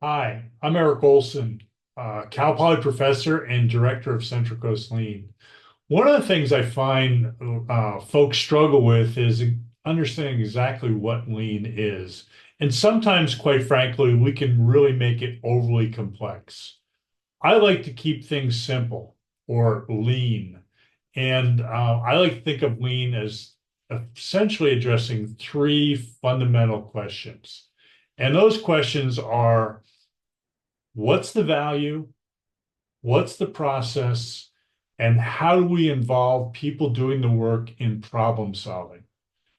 Hi, I'm Eric Olson, Cal Poly professor and director of Central Coast Lean. One of the things I find folks struggle with is understanding exactly what lean is. And sometimes, quite frankly, we can really make it overly complex. I like to keep things simple or lean. And I like to think of lean as essentially addressing three fundamental questions. And those questions are, what's the value? What's the process? And how do we involve people doing the work in problem solving?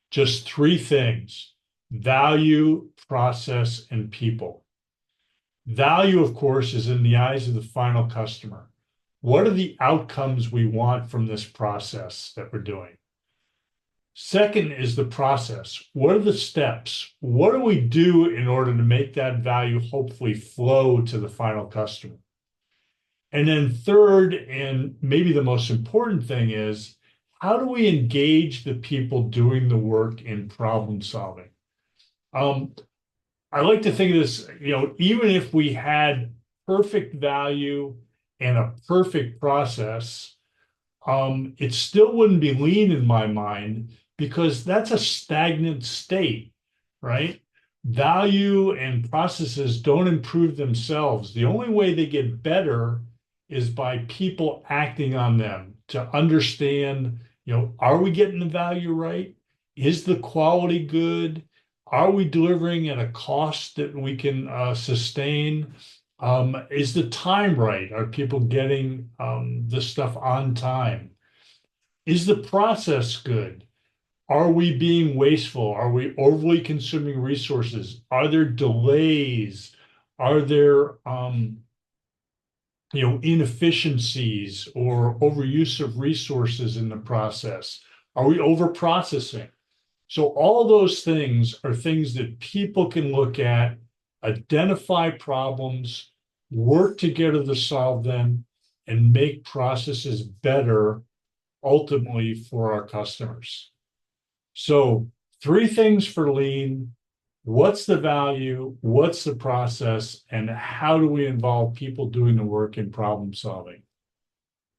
Just three things: value, process, and people. Value, of course, is in the eyes of the final customer. What are the outcomes we want from this process that we're doing? Second is the process. What are the steps? What do we do in order to make that value hopefully flow to the final customer? And then third, and maybe the most important thing is, how do we engage the people doing the work in problem solving? Um, I like to think of this, even if we had perfect value and a perfect process, it still wouldn't be lean in my mind because that's a stagnant state, right? Value and processes don't improve themselves. The only way they get better is by people acting on them to understand, are we getting the value right? Is the quality good? Are we delivering at a cost that we can sustain? Is the time right? Are people getting the stuff on time? Is the process good? Are we being wasteful? Are we overly consuming resources? Are there delays? Are there inefficiencies or overuse of resources in the process? Are we over processing? So all those things are things that people can look at, identify problems, work together to solve them, and make processes better ultimately for our customers. So three things for lean: what's the value, what's the process, and how do we involve people doing the work in problem solving?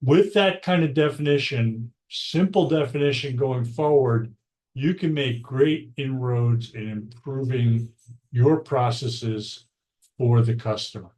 With that kind of definition, simple definition going forward, you can make great inroads in improving your processes for the customer.